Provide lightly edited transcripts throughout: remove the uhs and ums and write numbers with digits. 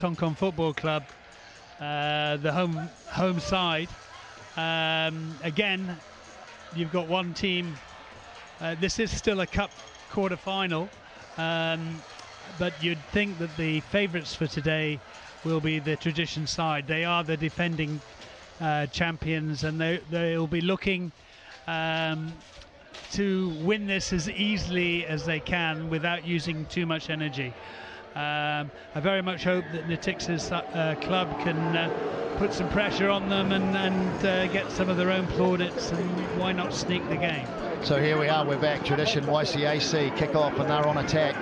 Hong Kong Football Club, the home side. Again, you've got one team. This is still a cup quarter-final, but you'd think that the favourites for today will be the tradition side. They are the defending champions, and they'll be looking to win this as easily as they can without using too much energy. I very much hope that Natixis club can put some pressure on them and get some of their own plaudits, and why not sneak the game. So here we are, we're back. Tradition YCAC kick off, and they're on attack.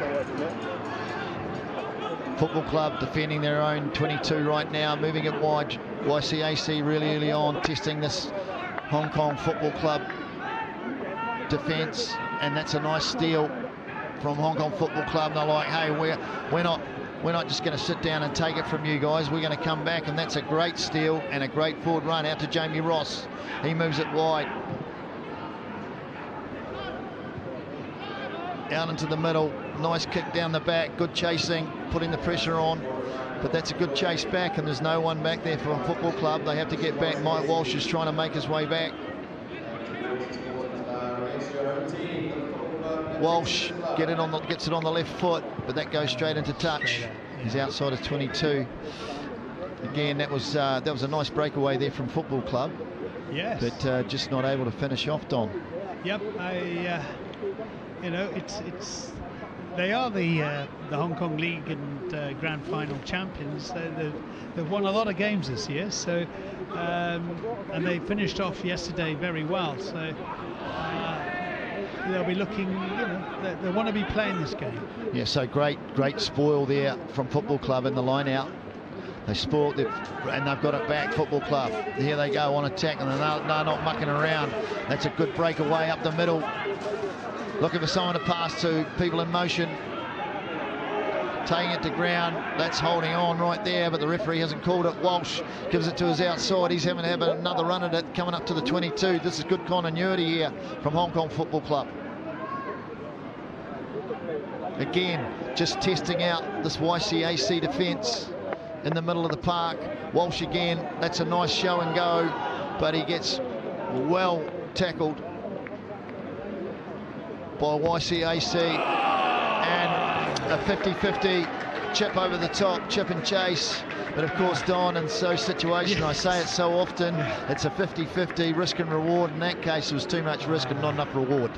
Football club defending their own 22 right now, moving it wide. YCAC really early on, testing this Hong Kong Football Club defence, and that's a nice steal from Hong Kong Football Club. They're like, hey, we're not just going to sit down and take it from you guys. We're going to come back, and that's a great steal and a great forward run out to Jamie Ross. He moves it wide, out into the middle. Nice kick down the back, good chasing, putting the pressure on. But that's a good chase back, and there's no one back there from Football Club. They have to get back. Mike Walsh is trying to make his way back. Walsh gets it on the left foot, but that goes straight into touch. He's outside of 22. Again, that was a nice breakaway there from Football Club. Yes. But just not able to finish off, Don. Yep. You know, they are the Hong Kong League and Grand Final champions. They've won a lot of games this year, so and they finished off yesterday very well. So. They'll be looking, you know, they want to be playing this game. Yeah, so great spoil there from Football Club in the line out. They spoiled it, and they've got it back, Football Club. Here they go on attack, and they're not mucking around. That's a good breakaway up the middle. Looking for someone to pass to, people in motion. Taking it to ground, that's holding on right there, but the referee hasn't called it. Walsh gives it to his outside. He's having to have another run at it, coming up to the 22. This is good continuity here from Hong Kong Football Club. Again, just testing out this YCAC defence in the middle of the park. Walsh again, that's a nice show and go, but he gets well tackled by YCAC, and a 50-50 chip over the top, chip and chase. But of course, Don, in those situations, I say it so often, it's a 50-50 risk and reward. In that case, it was too much risk and not enough reward.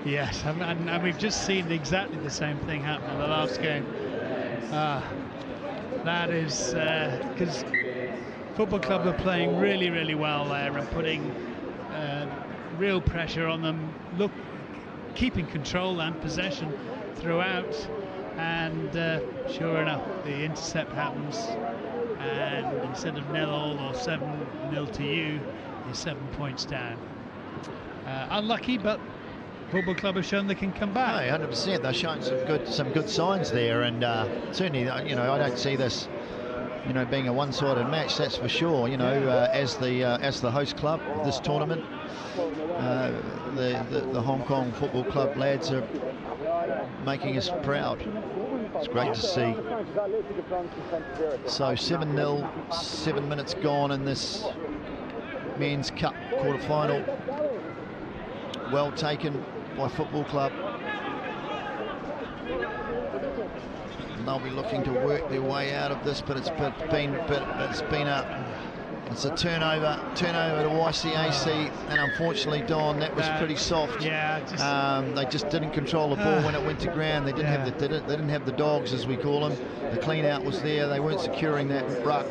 Yes, and we've just seen exactly the same thing happen in the last game. That is because Football Club are playing really, really well there and putting real pressure on them. Look, keeping control and possession throughout, and sure enough, the intercept happens, and instead of 0-0 or 7-0 to you, you're 7 points down. Unlucky, but Football Club have shown they can come back. No, 100%. They're showing some good signs there, and certainly, you know, I don't see this, you know, being a one-sided match. That's for sure. You know, as the host club of this tournament, the Hong Kong Football Club lads are making us proud. It's great to see. So 7-0, 7 minutes gone in this men's cup quarter-final. Well taken by Football Club. And they'll be looking to work their way out of this, but it's a turnover to YCAC, and unfortunately, Don, that was pretty soft. Yeah, they just didn't control the ball when it went to ground. They didn't have the dogs, as we call them. The clean out was there. They weren't securing that ruck,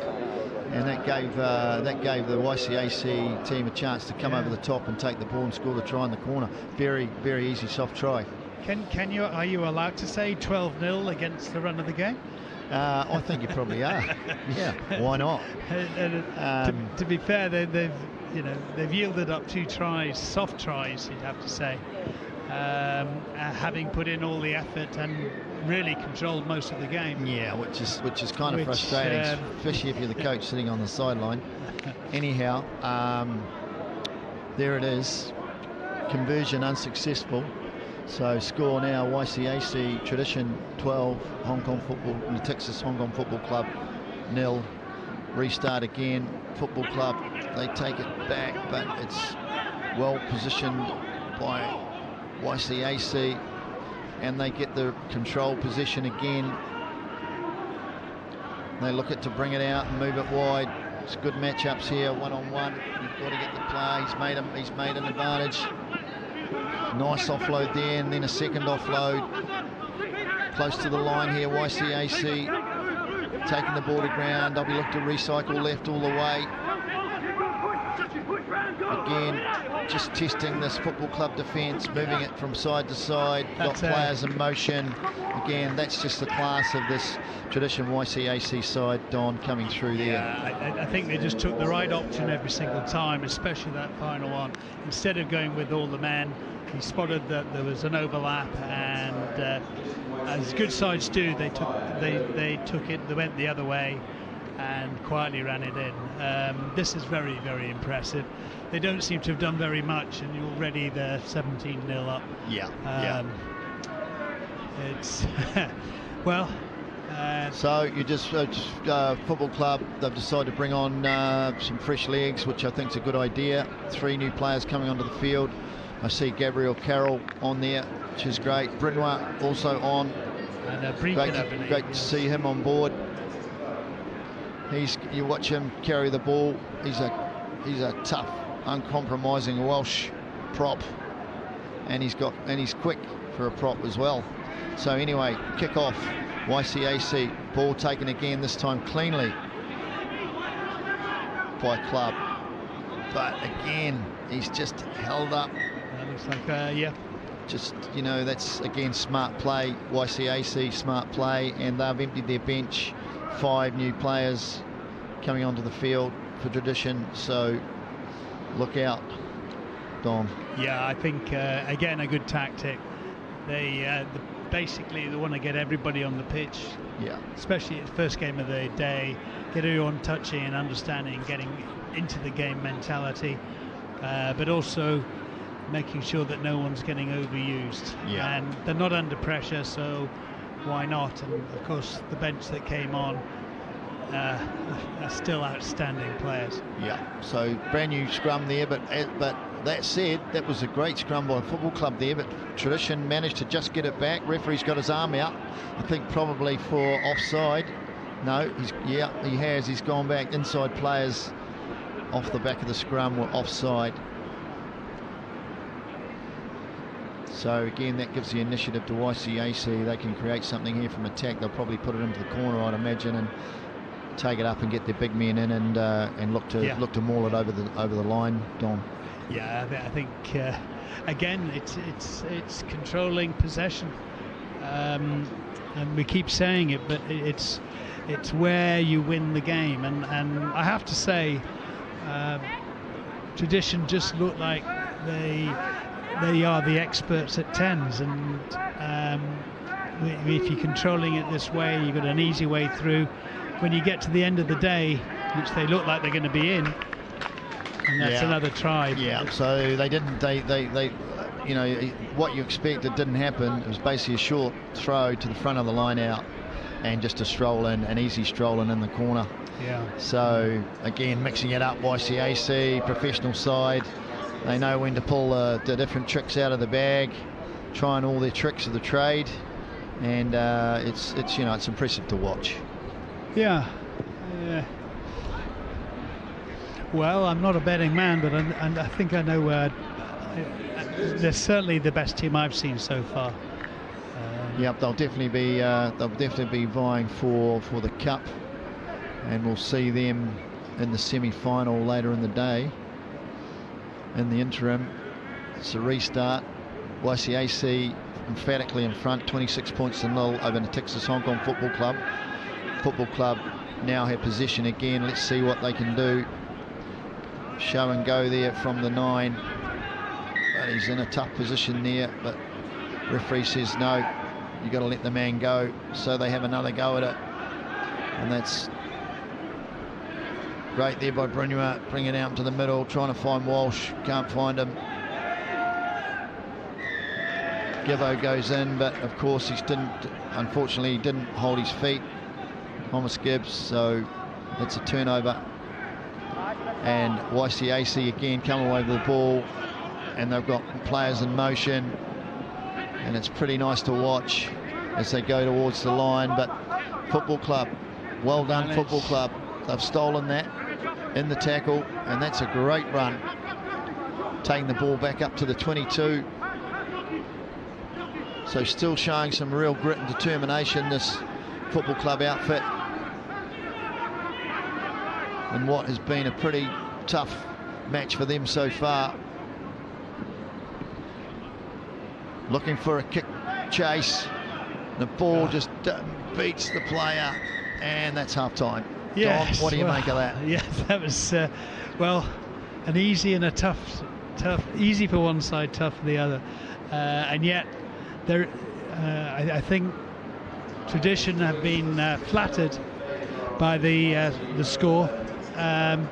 and that gave the YCAC team a chance to come over the top and take the ball and score the try in the corner. Very, very easy, soft try. Are you allowed to say 12-0 against the run of the game? I think you probably are. Yeah, why not? To be fair, they've yielded up 2 tries, soft tries, you'd have to say, having put in all the effort and really controlled most of the game. Yeah, which is kind of frustrating, especially if you're the coach sitting on the sideline. Anyhow, there it is. Conversion unsuccessful. So score now, YCAC Tradition 12, Hong Kong Football, Natixis Hong Kong Football Club nil. Restart again. Football Club, they take it back, but it's well positioned by YCAC, and they get the control possession again. They look at to bring it out and move it wide. It's good matchups here, one-on-one. You've got to get the play. He's made an advantage. Nice offload there, and then a second offload. Close to the line here, YCAC taking the ball to ground. They'll be looking to recycle left all the way. Again, just testing this Football Club defence, moving it from side to side. Got players in motion. Again, that's just the class of this tradition YCAC side, Don, coming through there. Yeah, I think they just took the right option every single time, especially that final one. Instead of going with all the men, he spotted that there was an overlap, and as good sides do, they took it. They went the other way and quietly ran it in. This is very, very impressive. They don't seem to have done very much, and already they're 17-0 up. Yeah. It's well. So you just Football Club, they've decided to bring on some fresh legs, which I think is a good idea. 3 new players coming onto the field. I see Gabriel Carroll on there, which is great. Brinois also on. And great to see him on board. You watch him carry the ball. He's a tough, uncompromising Welsh prop, and he's quick for a prop as well. So anyway, kick off. YCAC, ball taken again, this time cleanly by Club, but again he's just held up. Looks like just, you know, that's again smart play, YCAC smart play, and they've emptied their bench. 5 new players coming onto the field for tradition, so look out, Dom. Yeah, I think again a good tactic. Basically they want to get everybody on the pitch, especially at the first game of the day, get everyone touching and understanding, getting into the game mentality, but also making sure that no one's getting overused. And they're not under pressure, so why not? And of course the bench that came on are still outstanding players. So brand new scrum there, but that said, that was a great scrum by Football Club there, but tradition managed to just get it back. Referee's got his arm out, I think probably for offside. No, he has. He's gone back. Inside players off the back of the scrum were offside. So again, that gives the initiative to YCAC. They can create something here from attack. They'll probably put it into the corner, I'd imagine, and take it up and get their big men in, and look to maul it over the line, Dom. Yeah, I think again it's controlling possession, and we keep saying it, but it's where you win the game, and I have to say, tradition just look like they are the experts at tens, and if you're controlling it this way, you've got an easy way through. When you get to the end of the day, which they look like they're going to be in, and that's another try. So they didn't. They you know, what you expected didn't happen. It was basically a short throw to the front of the line out, and just a stroll in, an easy stroll in the corner. So again, mixing it up, YCAC, professional side. They know when to pull the different tricks out of the bag, trying all their tricks of the trade, and it's you know, it's impressive to watch. Well, I'm not a betting man, but I think I know they're certainly the best team I've seen so far. They'll definitely be vying for the cup, and we'll see them in the semi-final later in the day. In the interim, it's a restart. YCAC emphatically in front, 26 points to 0 over Natixis Hong Kong Football Club. Football Club now have possession again. Let's see what they can do. Show and go there from the 9. But he's in a tough position there, but referee says no, you got to let the man go. So they have another go at it, and that's great there by Brinois, bringing it out into the middle, trying to find Walsh, can't find him. Gibbo goes in, but of course unfortunately he didn't hold his feet, Thomas Gibbs, so That's a turnover. And YCAC again come away with the ball, and they've got players in motion, and it's pretty nice to watch as they go towards the line. But Football Club, well done Football Club. They've stolen that in the tackle, and that's a great run, taking the ball back up to the 22. So still showing some real grit and determination, this Football Club outfit, in what has been a pretty tough match for them so far. Looking for a kick chase. The ball just beats the player, and that's half-time. Yes, Don, what do you make of that? Yes, that was, well, an easy and a tough, easy for one side, tough for the other. And yet, I think tradition have been flattered by the score. And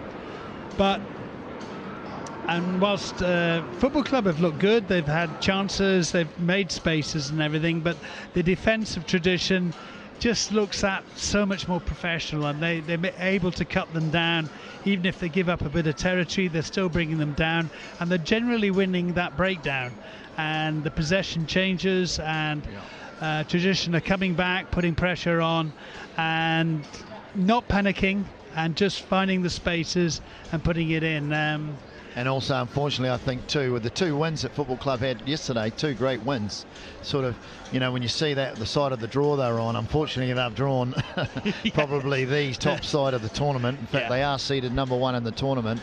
whilst Football Club have looked good, they've had chances, they've made spaces and everything, but the defence of tradition just looks at so much more professional, and they're able to cut them down. Even if they give up a bit of territory, they're still bringing them down, and they're generally winning that breakdown. And the possession changes, and tradition are coming back, putting pressure on, and not panicking, and just finding the spaces and putting it in. And also, unfortunately, I think too, with the 2 wins that Football Club had yesterday, 2 great wins, sort of, you know, when you see that the side of the draw they're on, unfortunately they've drawn probably the top side of the tournament. In fact, they are seeded #1 in the tournament.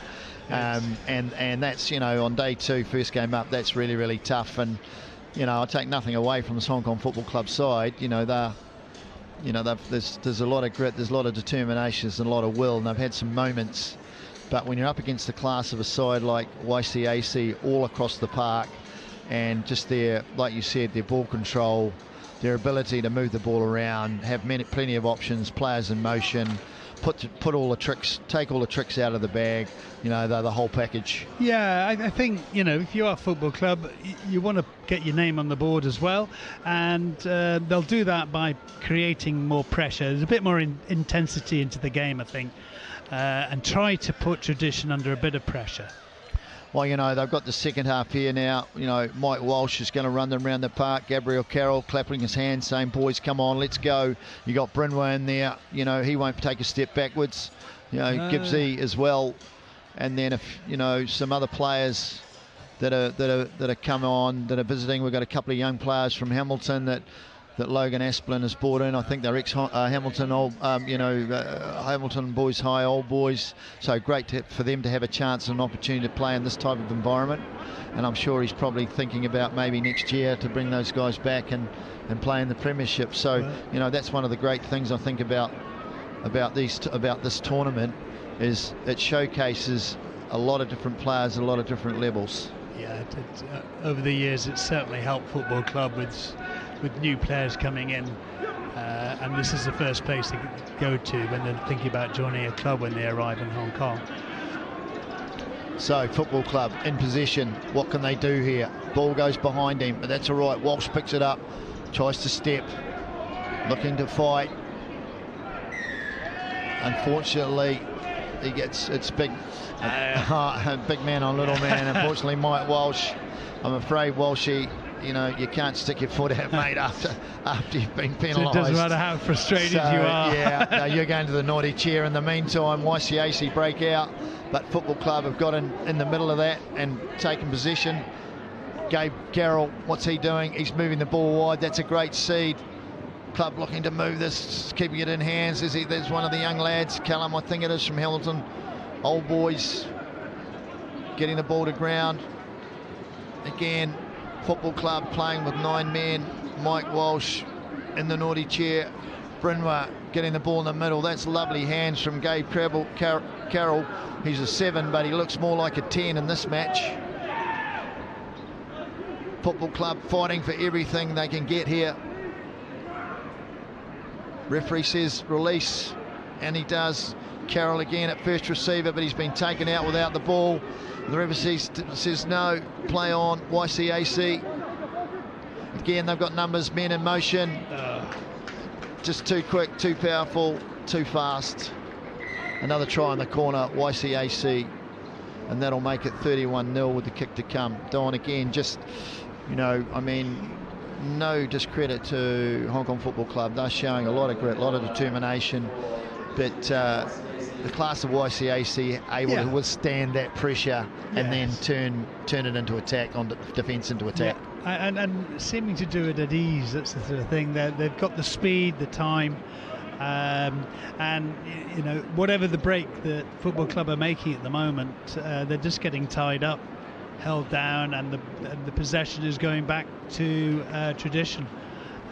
Yes. And that's, you know, on day 2, first game up, that's really, really tough. And, you know, I take nothing away from this Hong Kong Football Club side. You know, there's a lot of grit, there's a lot of determination, there's a lot of will, and they've had some moments. But when you're up against the class of a side like YCAC all across the park, and just their, like you said, their ball control, their ability to move the ball around, have plenty of options, players in motion, put all the tricks, take all the tricks out of the bag, you know, the whole package. Yeah, I think, you know, if you are a football club, you want to get your name on the board as well, and they'll do that by creating more pressure. There's a bit more intensity into the game, I think. And try to put tradition under a bit of pressure. Well, you know, they've got the second half here now. You know, Mike Walsh is going to run them around the park. Gabriel Carroll clapping his hands, saying, boys, come on, let's go. You got Brynwa in there. You know, he won't take a step backwards. You know, Gibbsy as well. And then, if you know, some other players that are come on, that are visiting. We've got a couple of young players from Hamilton that Logan Asplin has brought in. I think they're ex-Hamilton Hamilton Boys High old boys. So great for them to have a chance and an opportunity to play in this type of environment. And I'm sure he's probably thinking about maybe next year to bring those guys back and play in the Premiership. So you know, that's one of the great things I think about this tournament, is it showcases a lot of different players at a lot of different levels. Yeah, over the years it's certainly helped Football Club with new players coming in, and this is the first place to go to when they're thinking about joining a club when they arrive in Hong Kong. So Football Club in possession. What can they do here? Ball goes behind him, but that's all right. Walsh picks it up, tries to step, looking to fight. Unfortunately, it's big man on little man. Unfortunately, Mike Walsh, I'm afraid, Walshy, you know, you can't stick your foot out, mate, after you've been penalised. So it doesn't matter how frustrated you are. Yeah, you're going to the naughty chair. In the meantime, YCAC break out, but Football Club have got in the middle of that and taken possession. Gabe Carroll, what's he doing? He's moving the ball wide. That's a great seed. Club looking to move this, keeping it in hands. There's one of the young lads, Callum, I think it is, from Hamilton. Old boys getting the ball to ground. Again, Football Club playing with 9 men. Mike Walsh in the naughty chair. Brynwa getting the ball in the middle. That's lovely hands from Gabe Carroll. He's a 7, but he looks more like a 10 in this match. Football Club fighting for everything they can get here. Referee says release, and he does. Carroll again at first receiver, but he's been taken out without the ball. The referee says no, play on, YCAC. Again, they've got numbers, men in motion. Just too quick, too powerful, too fast. Another try in the corner, YCAC, and that'll make it 31-0 with the kick to come. Don, again, just, I mean, no discredit to Hong Kong Football Club. They're showing a lot of grit, a lot of determination, but the class of YCAC able to withstand that pressure and then turn it into attack, on defence into attack. And seeming to do it at ease. That's the sort of thing. They've got the speed, the time, and whatever the break that Football Club are making at the moment, they're just getting tied up, held down, and the possession is going back to tradition.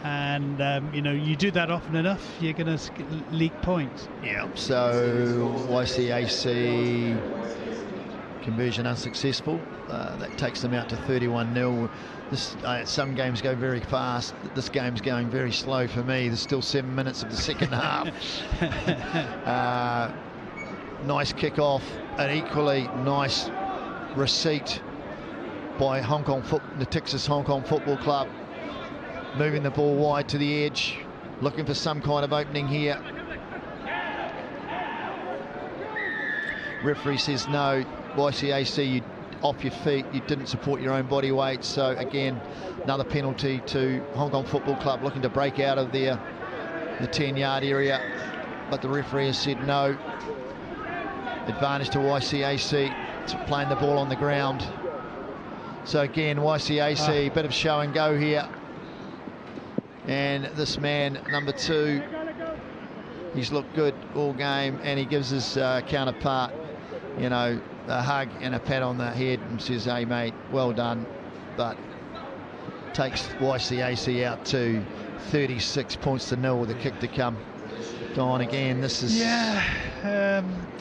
And you do that often enough, you're going to leak points. Yeah. So YCAC conversion unsuccessful. That takes them out to 31-0. Some games go very fast. This game's going very slow for me. There's still 7 minutes of the second half. Nice kick-off, an equally nice receipt by Natixis Hong Kong Football Club, moving the ball wide to the edge, looking for some kind of opening here. Referee says no. YCAC, you off your feet, you didn't support your own body weight. So again, another penalty to Hong Kong Football Club, looking to break out of the 10-yard area, but the referee has said no. Advantage to YCAC, to playing the ball on the ground. So again, YCAC, bit of show and go here. And this man, number 2, he's looked good all game, and he gives his counterpart, a hug and a pat on the head and says, "Hey mate, well done," but takes YCAC out to 36 points to 0 with a kick to come. Don, again, this is...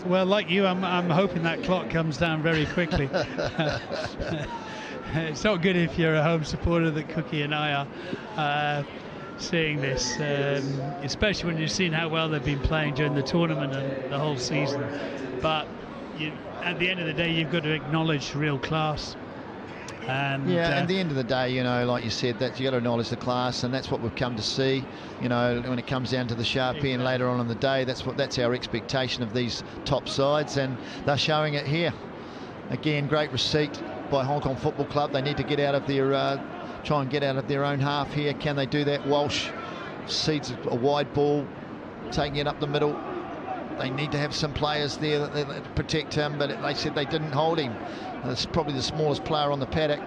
well, like you, I'm hoping that clock comes down very quickly. It's not good if you're a home supporter that Cookie and I are seeing this, especially when you've seen how well they've been playing during the tournament and the whole season. But at the end of the day, you've got to acknowledge real class. And at the end of the day, like you said, that you got to acknowledge the class, and that's what we've come to see. When it comes down to the sharp end later on in the day, that's our expectation of these top sides, and they're showing it here. Again, great receipt by Hong Kong Football Club. They need to get out of their try and get out of their own half here. Can they do that? Walsh seeds a wide ball, taking it up the middle. They need to have some players there that protect him, but they said they didn't hold him. That's probably the smallest player on the paddock,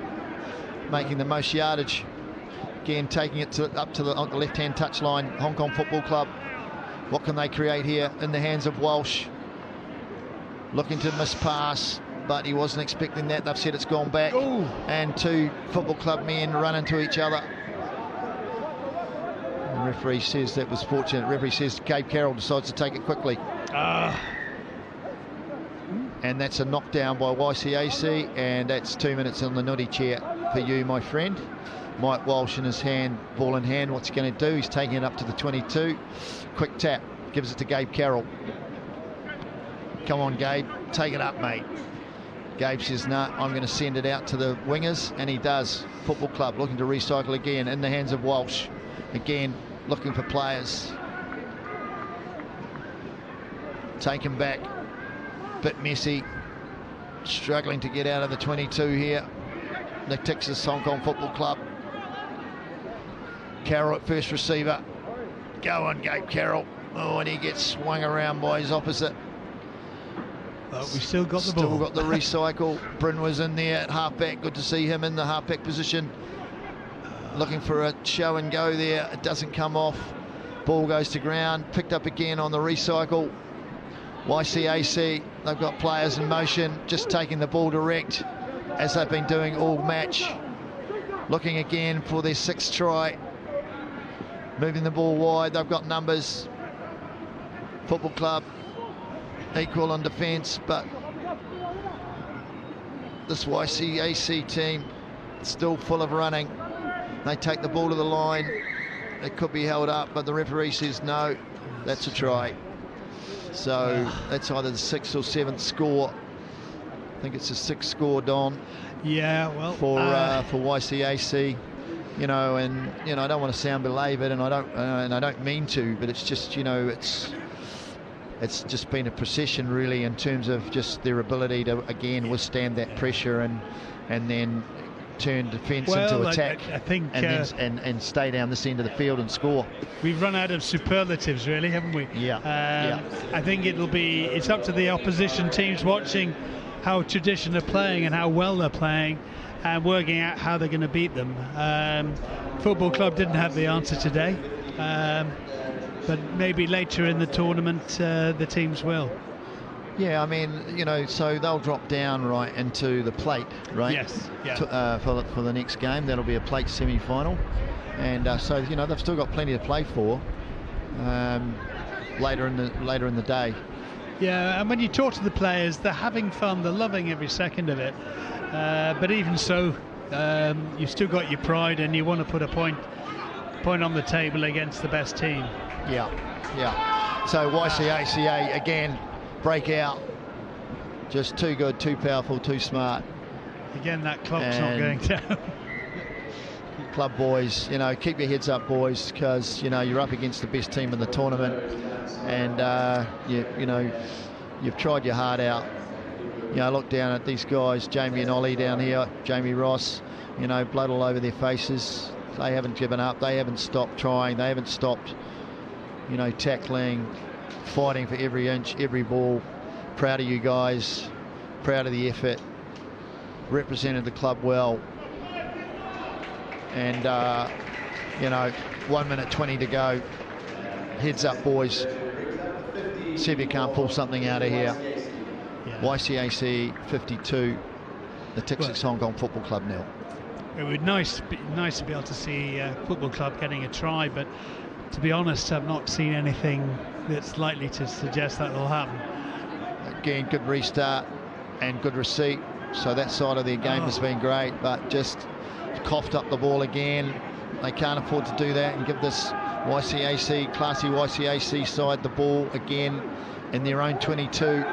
making the most yardage. Again, taking it up to the left-hand touchline. Hong Kong Football Club, what can they create here in the hands of Walsh? Looking to miss pass, but he wasn't expecting that. They've said it's gone back. Ooh. And 2 Football Club men run into each other. The referee says that was fortunate. The referee says Gabe Carroll decides to take it quickly. And that's a knockdown by YCAC, and that's 2 minutes on the nutty chair for you, my friend. Mike Walsh in his hand, ball in hand. What's he going to do? He's taking it up to the 22. Quick tap, gives it to Gabe Carroll. Come on, Gabe, take it up, mate. Gabe says, no, I'm going to send it out to the wingers, and he does. Football Club looking to recycle again in the hands of Walsh. Again, looking for players. Taken back. Bit messy, struggling to get out of the 22 here. Natixis Hong Kong Football Club. Carroll at first receiver. Go on, Gabe Carroll. Oh, and he gets swung around by his opposite. But we still got the ball. Still got the recycle. Bryn was in there at halfback. Good to see him in the halfback position. Looking for a show and go there. It doesn't come off. Ball goes to ground. Picked up again on the recycle. YCAC, they've got players in motion, just taking the ball direct, as they've been doing all match. Looking again for their 6th try. Moving the ball wide, they've got numbers. Football Club, equal on defence, but this YCAC team, still full of running. They take the ball to the line. It could be held up, but the referee says no, that's a try. So that's either the 6th or 7th score. I think it's the 6th score, Don. Yeah, well, for YCAC, and I don't want to sound belaboured, and I don't mean to, but it's just, it's it's just been a procession really in terms of just their ability to again withstand that pressure and then turn defence into attack. I think and stay down this end of the field and score. We've run out of superlatives, really, haven't we? Yeah. I think it's up to the opposition teams watching how Tradition are playing and how well they're playing, and working out how they're going to beat them. Football Club didn't have the answer today, but maybe later in the tournament the teams will. Yeah, I mean, you know, so they'll drop down right into the plate, right? Yes. Yeah. For the next game, that'll be a plate semi-final, and so you know they've still got plenty to play for later in the day. Yeah, and when you talk to the players, they're having fun, they're loving every second of it. But even so, you've still got your pride, and you want to put a point on the table against the best team. Yeah. So YCAC again. Breakout, just too good, too powerful, too smart. Again, that clock's not going down. Club boys, you know, keep your heads up, boys, because you know you're up against the best team in the tournament, and you know you've tried your heart out. You know, look down at these guys, Jamie and Ollie down here, Jamie Ross. You know, blood all over their faces. They haven't given up. They haven't stopped trying. They haven't stopped, you know, tackling, fighting for every inch, every ball. Proud of you guys, proud of the effort, represented the club well, and you know, 1 minute 20 to go. Heads up, boys, see if you can't pull something out of here. YCAC 52, the Natixis Hong Kong Football Club 0. It would be nice to be able to see Football Club getting a try, but to be honest, I've not seen anything that's likely to suggest that will happen. Again, good restart and good receipt, so that side of their game has been great, but just coughed up the ball again. They can't afford to do that and give this YCAC, classy YCAC side the ball again in their own 22,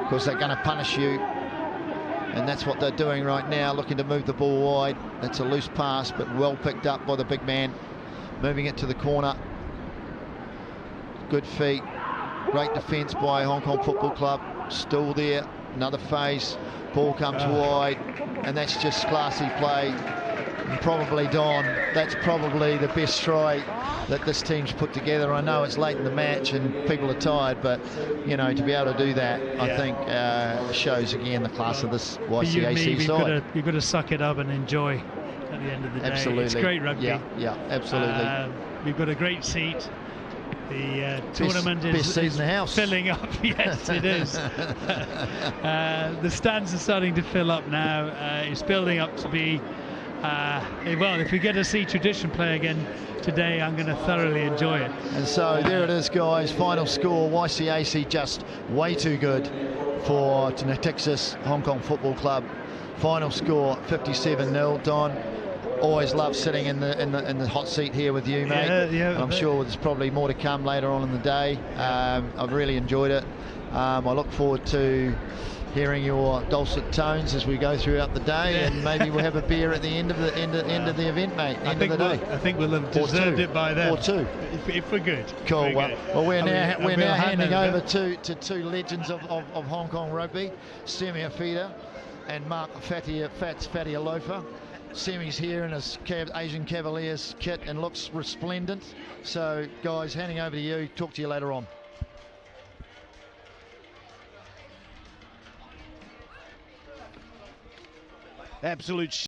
because they're going to punish you, and that's what they're doing right now, looking to move the ball wide. That's a loose pass, but well picked up by the big man, moving it to the corner. Good feet, great defence by Hong Kong Football Club, still there, another phase, ball comes wide, and that's just classy play. And probably, Don, that's probably the best try that this team's put together. I know it's late in the match and people are tired, but you know, to be able to do that, I think shows again the class of this YCAC side. You've got to suck it up and enjoy at the end of the day. Absolutely. It's great rugby. Yeah, absolutely. We've got a great seat. The tournament is filling up. Yes, it is. The stands are starting to fill up now. It's building up to be, well, if we get to see Tradition play again today, I'm going to thoroughly enjoy it. And so there it is, guys. Final score, YCAC just way too good for Natixis Hong Kong Football Club. Final score 57-0. Don, always love sitting in the hot seat here with you, mate. Yeah, I'm sure there's probably more to come later on in the day. I've really enjoyed it. I look forward to hearing your dulcet tones as we go throughout the day, and maybe we'll have a beer at the end of the event, mate. End of the day. I think we'll have deserved it by then. Or two, if we're good. Cool. Well, we're now handing over to two legends of Hong Kong rugby, Semi Afida and Mark Fatialofa. Semi's here in his Asian Cavaliers kit and looks resplendent. So, guys, handing over to you. Talk to you later on. Absolute